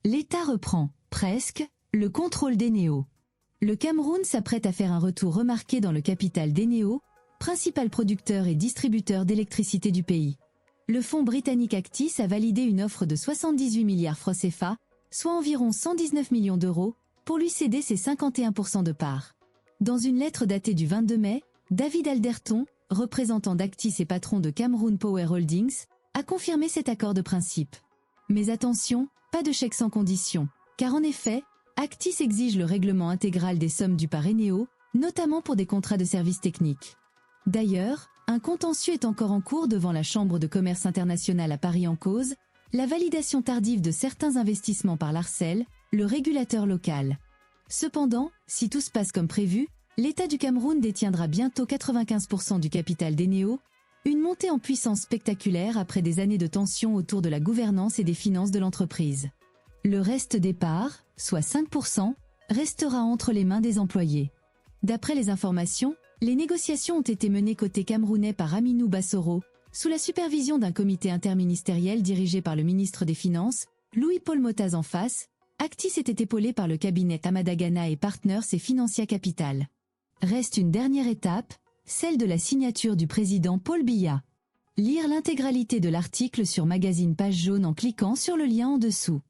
L'État reprend, presque, le contrôle d'Eneo. Le Cameroun s'apprête à faire un retour remarqué dans le capital d'Eneo, principal producteur et distributeur d'électricité du pays. Le fonds britannique Actis a validé une offre de 78 milliards francs CFA, soit environ 119 millions d'euros, pour lui céder ses 51% de parts. Dans une lettre datée du 22 mai, David Alderton, représentant d'Actis et patron de Cameroon Power Holdings, a confirmé cet accord de principe. Mais attention, pas de chèque sans condition, car en effet, Actis exige le règlement intégral des sommes dues par Eneo, notamment pour des contrats de services techniques. D'ailleurs, un contentieux est encore en cours devant la Chambre de commerce internationale à Paris en cause, la validation tardive de certains investissements par l'ARCEL, le régulateur local. Cependant, si tout se passe comme prévu, l'État du Cameroun détiendra bientôt 95% du capital d'Eneo, une montée en puissance spectaculaire après des années de tension autour de la gouvernance et des finances de l'entreprise. Le reste des parts, soit 5%, restera entre les mains des employés. D'après les informations, les négociations ont été menées côté camerounais par Aminou Bassoro, sous la supervision d'un comité interministériel dirigé par le ministre des Finances, Louis-Paul Motaz en face. Actis était épaulé par le cabinet Amadagana et Partners et Financia Capital. Reste une dernière étape, celle de la signature du président Paul Biya. Lire l'intégralité de l'article sur Magazine Page Jaune en cliquant sur le lien en dessous.